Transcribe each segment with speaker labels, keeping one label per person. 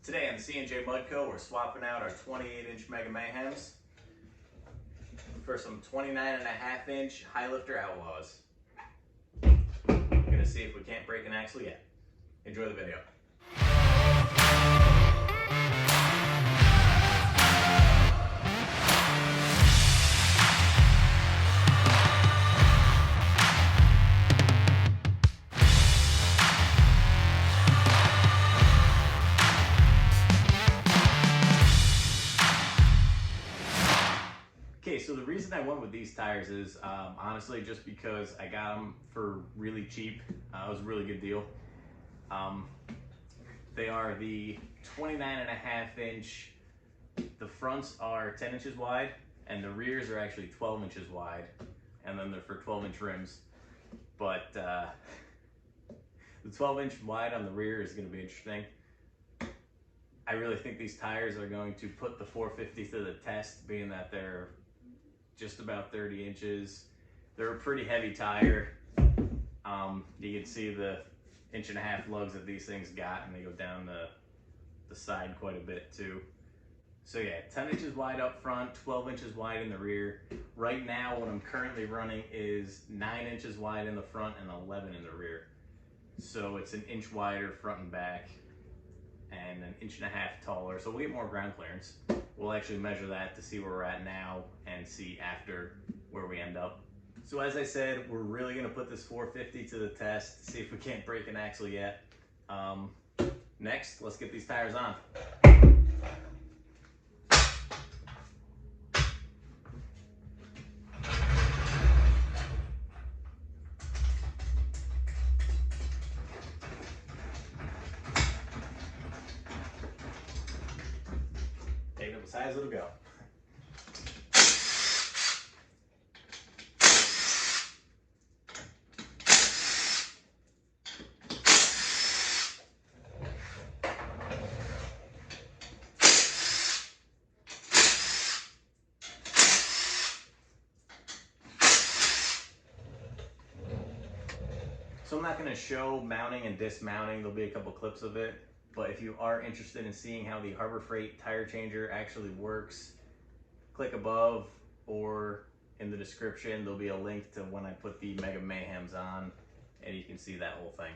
Speaker 1: Today on the C&J Mudco, we're swapping out our 28-inch Mega Mayhems for some 29.5-inch Highlifter Outlaws. We're gonna see if we can't break an axle yet. Enjoy the video. Okay, so the reason I went with these tires is honestly just because I got them for really cheap. It was a really good deal. They are the 29.5-inch. The fronts are 10 inches wide and the rears are actually 12 inches wide, and then they're for 12-inch rims. But the 12-inch wide on the rear is going to be interesting. I really think these tires are going to put the 450 to the test, being that they're just about 30 inches. They're a pretty heavy tire. You can see the 1.5 inch lugs that these things got, and they go down the side quite a bit too. So yeah, 10 inches wide up front, 12 inches wide in the rear. Right now, what I'm currently running is 9 inches wide in the front and 11 in the rear. So it's an inch wider front and back, and an 1.5 inches taller. So we'll get more ground clearance. We'll actually measure that to see where we're at now and see after where we end up. So as I said, we're really gonna put this 450 to the test, see if we can't break an axle yet. Next, let's get these tires on. Take them as high as it'll go. So I'm not going to show mounting and dismounting. There'll be a couple clips of it. But if you are interested in seeing how the Harbor Freight tire changer actually works, click above or in the description. There'll be a link to when I put the Mega Mayhems on, and you can see that whole thing.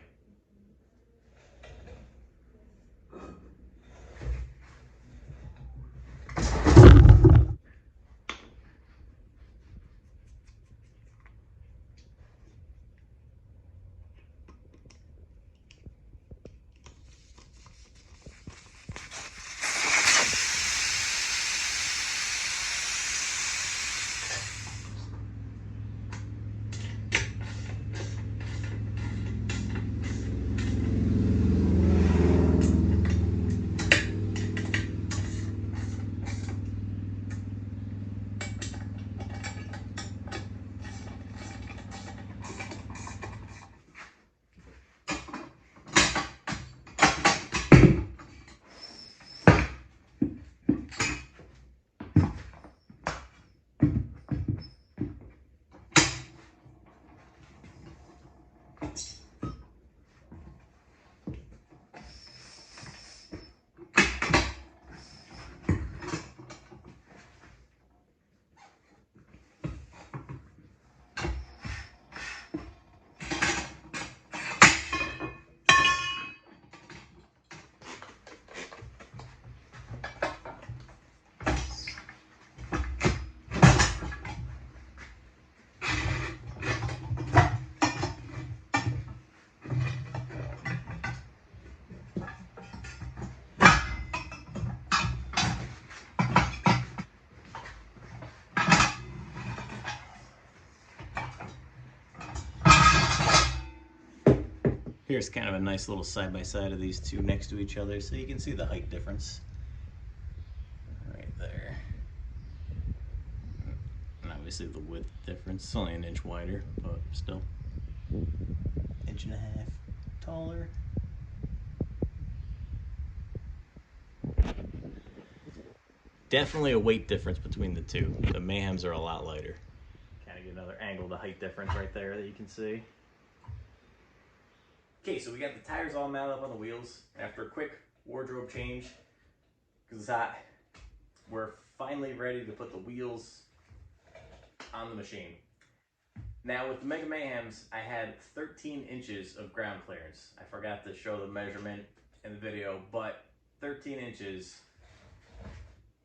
Speaker 1: Here's kind of a nice little side-by-side of these two next to each other, so you can see the height difference right there. And obviously the width difference. It's only 1 inch wider, but still 1.5 inches taller. Definitely a weight difference between the two. The Mayhems are a lot lighter. Kind of get another angle of the height difference right there that you can see. Okay, so we got the tires all mounted up on the wheels. After a quick wardrobe change because we're finally ready to put the wheels on the machine. Now with the Mega Mayhems, I had 13 inches of ground clearance. I forgot to show the measurement in the video, but 13 inches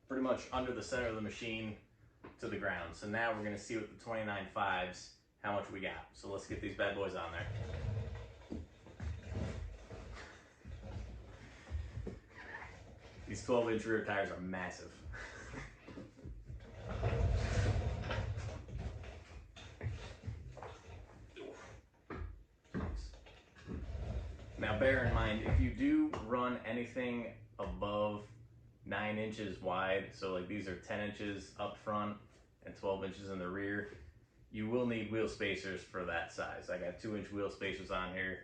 Speaker 1: pretty much under the center of the machine to the ground. So now we're gonna see with the 29.5s how much we got. So let's get these bad boys on there. These 12-inch rear tires are massive. Now bear in mind, if you do run anything above 9 inches wide, so like these are 10 inches up front and 12 inches in the rear, you will need wheel spacers for that size. I got 2-inch wheel spacers on here.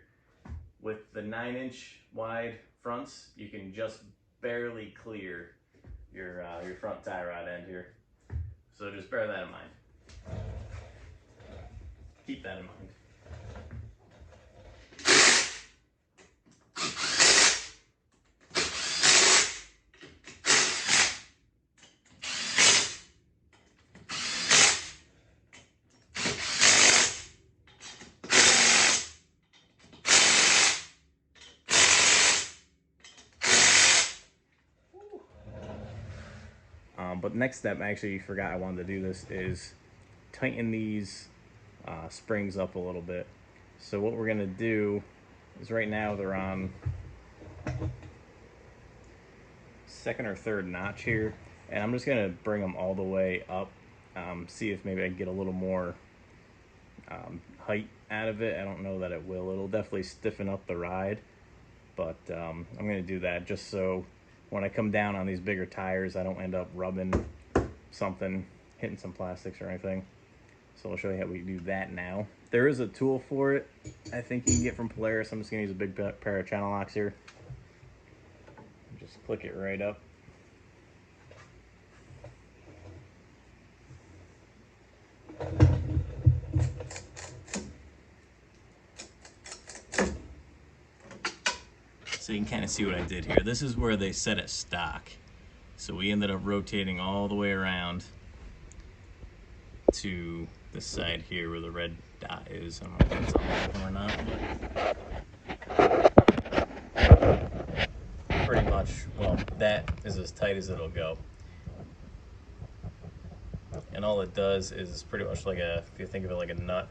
Speaker 1: With the 9-inch wide fronts, you can just barely clear your front tie rod end here. So just bear that in mind. Keep that in mind. But next step, I actually forgot I wanted to do this, is tighten these springs up a little bit. So what we're gonna do is, right now they're on second or third notch here, and I'm just gonna bring them all the way up, see if maybe I can get a little more height out of it. I don't know that it will. It'll definitely stiffen up the ride, but I'm gonna do that just so when I come down on these bigger tires, I don't end up rubbing something, hitting some plastics or anything. So I'll show you how we do that now. There is a tool for it, I think you can get from Polaris. I'm just gonna use a big pair of channel locks here. Just click it right up. So you can kind of see what I did here. This is where they set it stock. So we ended up rotating all the way around to the side here where the red dot is. I don't know if that's on or not, but pretty much, well, that is as tight as it'll go. And all it does is pretty much like if you think of it like a nut,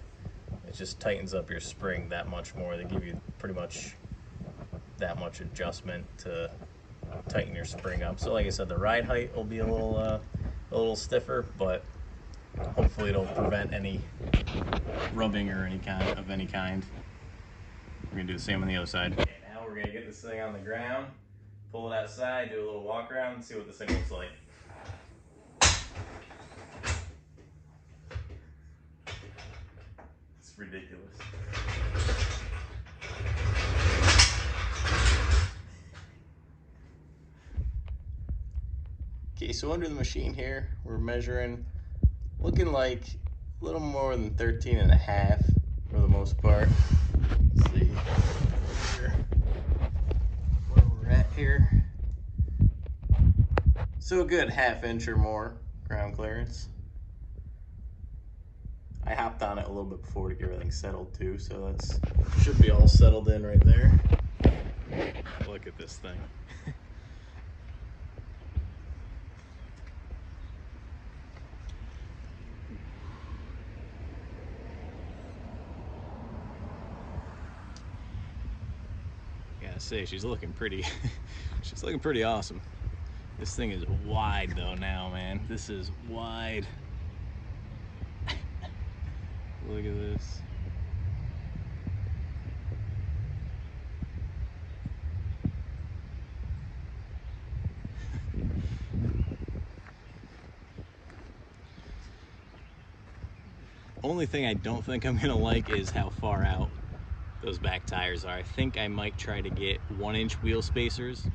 Speaker 1: it just tightens up your spring that much more. They give you pretty much that much adjustment to tighten your spring up. So like I said, the ride height will be a little stiffer, but hopefully it'll prevent any rubbing or any kind. We're gonna do the same on the other side. Okay, now we're gonna get this thing on the ground, pull it outside, do a little walk around, and see what this thing looks like. It's ridiculous. Okay, so under the machine here, we're measuring, looking like a little more than 13.5 for the most part. Let's see where we're at here. So a good 1/2 inch or more ground clearance. I hopped on it a little bit before to get everything settled too, so that's should be all settled in right there. Look at this thing. Gotta say, she's looking pretty she's looking pretty awesome. This thing is wide though now, man. This is wide. Look at this. Only thing I don't think I'm gonna like is how far out those back tires are. I think I might try to get 1-inch wheel spacers.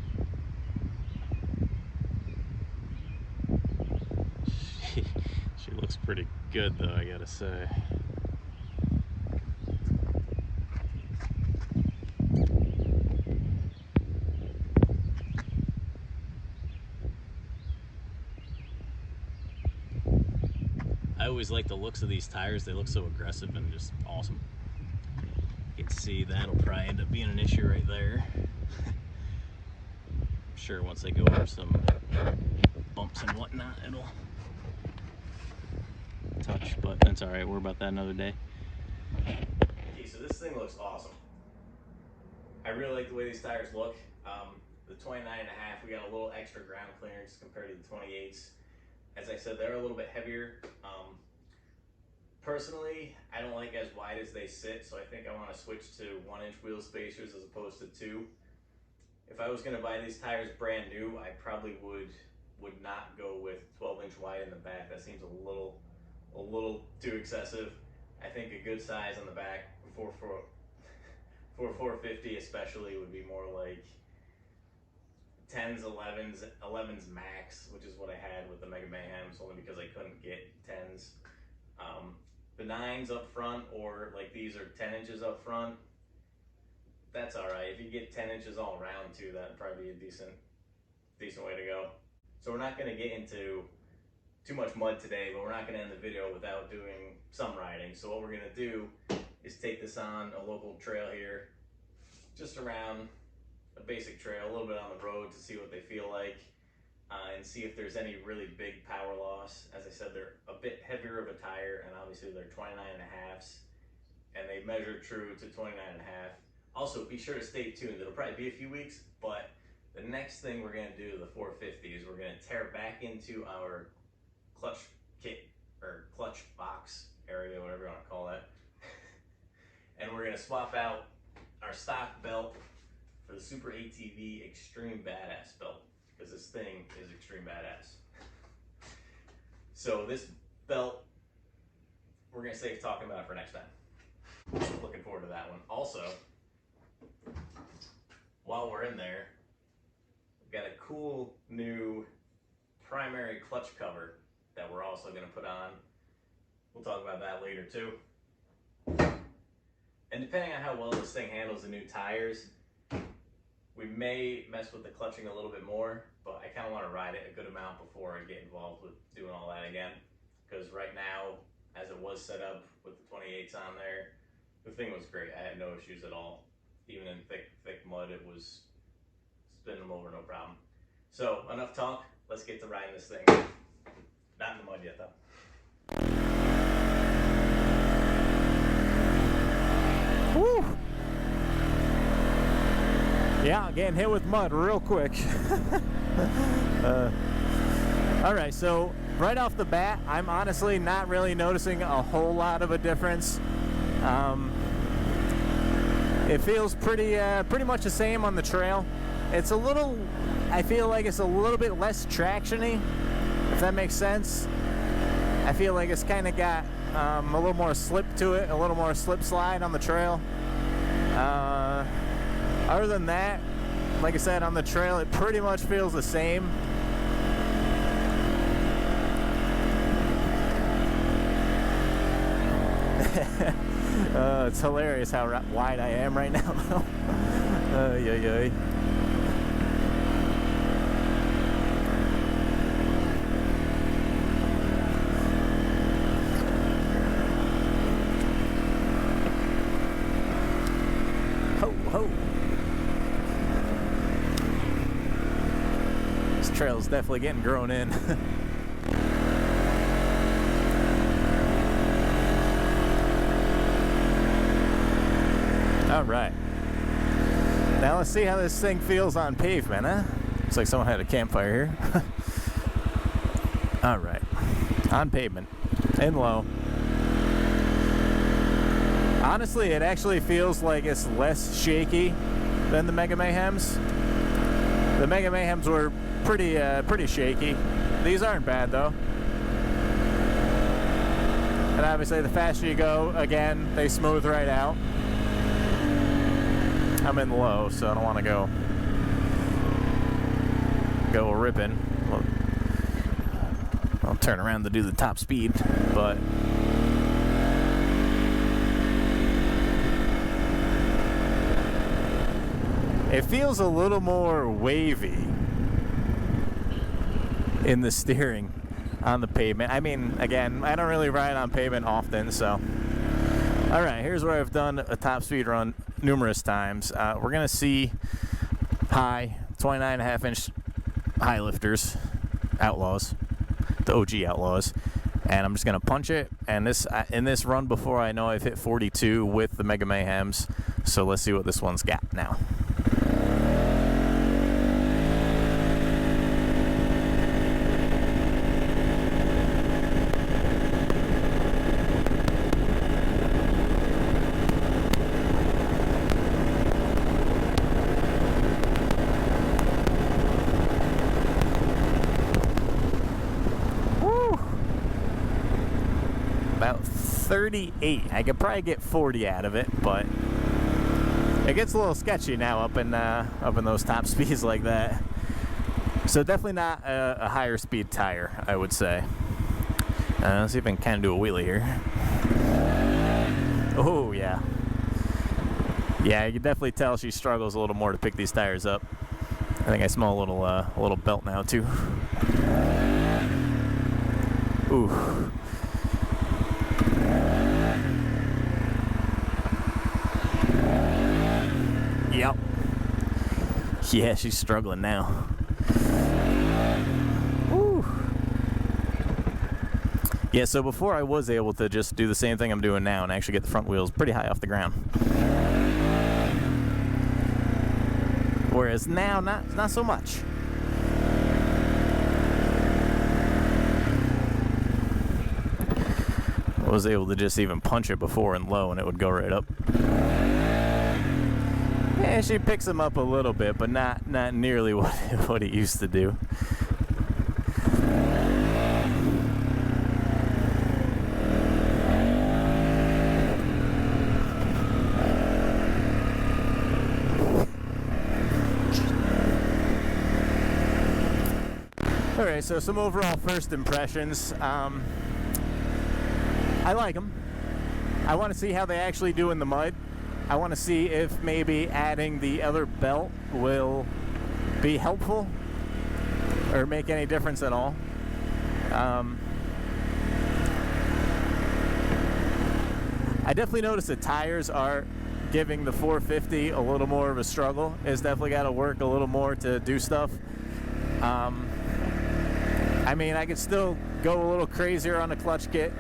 Speaker 1: She looks pretty good though, I gotta say. I always like the looks of these tires. They look so aggressive and just awesome. You can see that'll probably end up being an issue right there. I'm sure once they go over some bumps and whatnot, it'll touch, but that's all right. We're about that another day. Okay, so this thing looks awesome. I really like the way these tires look. The 29.5, we got a little extra ground clearance compared to the 28s. As I said, they're a little bit heavier. Personally, I don't like as wide as they sit, so I think I want to switch to 1-inch wheel spacers as opposed to 2. If I was going to buy these tires brand new, I probably would not go with 12-inch wide in the back. That seems a little too excessive. I think a good size on the back for 450 especially would be more like 10s, 11s max, which is what I had with the Mega Mayhems, only because I couldn't get 10s. The 9s up front, or like these are 10 inches up front, that's all right. If you get 10 inches all around too, that'd probably be a decent way to go. So we're not going to get into too much mud today, but we're not going to end the video without doing some riding. So what we're going to do is take this on a local trail here, just around a basic trail, a little bit on the road to see what they feel like, and see if there's any really big power loss. As I said, they're a bit heavier of a tire, and obviously they're 29.5s, and they measure true to 29.5. Also, be sure to stay tuned. It'll probably be a few weeks, but the next thing we're going to do to the 450 is we're going to tear back into our clutch kit, or clutch box area, whatever you want to call that. And we're going to swap out our stock belt for the Super ATV Extreme Badass belt, because this thing is extreme badass. So this belt, we're going to save talking about it for next time. Looking forward to that one. Also, while we're in there, we've got a cool new primary clutch cover that we're also going to put on. We'll talk about that later too. And depending on how well this thing handles the new tires, we may mess with the clutching a little bit more, but I kind of want to ride it a good amount before I get involved with doing all that again. Because right now, as it was set up with the 28s on there, the thing was great. I had no issues at all. Even in thick mud, it was spinning them over, no problem. So enough talk, let's get to riding this thing. Not in the mud yet though.
Speaker 2: Woo! Yeah, getting hit with mud real quick. All right, so right off the bat, I'm honestly not really noticing a whole lot of a difference. It feels pretty much the same on the trail. It's a little, I feel like it's a little bit less traction-y, if that makes sense. I feel like it's kind of got a little more slip to it, a little more slip slide on the trail. Other than that, like I said, on the trail, it pretty much feels the same. It's hilarious how wide I am right now. Yeah. Ho. This trail is definitely getting grown in. All right. Now let's see how this thing feels on pavement, huh? Looks like someone had a campfire here. All right. On pavement. In low. Honestly, it actually feels like it's less shaky than the Mega Mayhems. The Mega Mayhems were pretty shaky. These aren't bad though. And obviously the faster you go, again, they smooth right out. I'm in low, so I don't want to go ripping. Well, I'll turn around to do the top speed, but it feels a little more wavy in the steering. on the pavement. I mean, again, I don't really ride on pavement often, so. All right, here's where I've done a top speed run numerous times. We're gonna see high 29.5-inch Highlifters, Outlaws, the OG Outlaws, and I'm just gonna punch it. And this in this run before, I know I've hit 42 with the Mega Mayhems, so let's see what this one's got now. About 38. I could probably get 40 out of it, but it gets a little sketchy now up in those top speeds like that. So definitely not a higher speed tire, I would say. Let's see if I can kind of do a wheelie here. Oh yeah, yeah. You can definitely tell she struggles a little more to pick these tires up. I think I smell a little belt now too. Ooh. Yep. Yeah, she's struggling now. Woo. Yeah, so before I was able to just do the same thing I'm doing now and actually get the front wheels pretty high off the ground. Whereas now, not so much. I was able to just even punch it before in low and it would go right up. Yeah, she picks them up a little bit, but not nearly what it used to do. All right, so some overall first impressions. I like them. I want to see how they actually do in the mud. I want to see if maybe adding the other belt will be helpful or make any difference at all. I definitely noticed the tires are giving the 450 a little more of a struggle. It's definitely got to work a little more to do stuff. I mean, I could still go a little crazier on the clutch kit.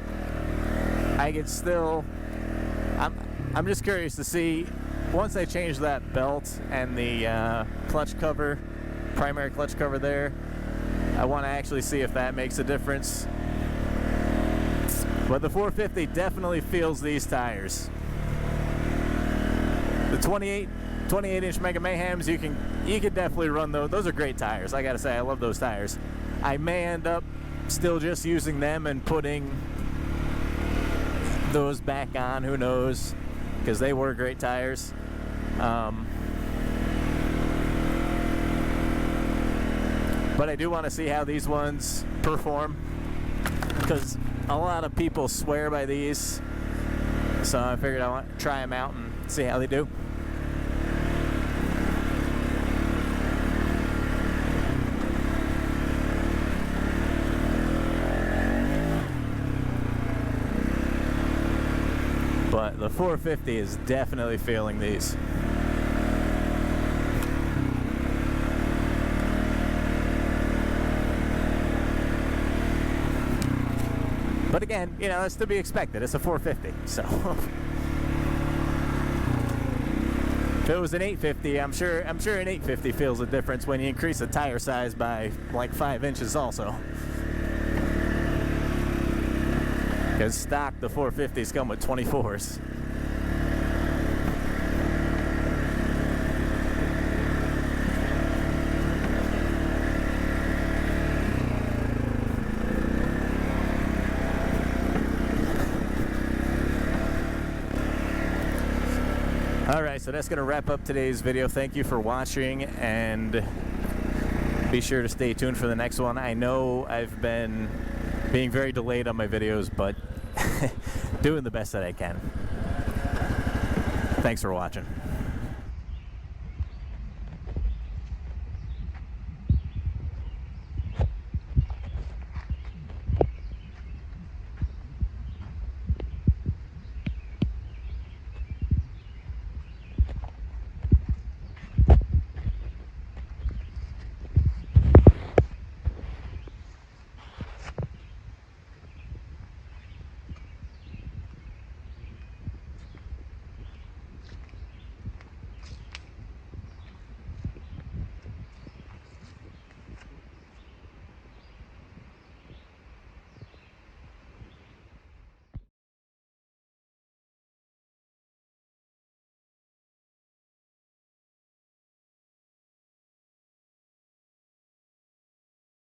Speaker 2: I could still... I'm just curious to see, once they change that belt and the clutch cover, primary clutch cover there, I want to actually see if that makes a difference. But the 450 definitely feels these tires. The 28-inch Mega Mayhems, you can definitely run those. Those are great tires. I gotta say, I love those tires. I may end up still just using them and putting those back on, who knows, because they were great tires. But I do want to see how these ones perform, because a lot of people swear by these, so I figured I want to try them out and see how they do. But the 450 is definitely feeling these. But again, you know, that's to be expected. It's a 450, so. If it was an 850, I'm sure an 850 feels a difference when you increase the tire size by like 5 inches also. Because stock, the 450s come with 24s. Alright, so that's going to wrap up today's video. Thank you for watching, and be sure to stay tuned for the next one. I know I've been being very delayed on my videos, but doing the best that I can. Thanks for watching.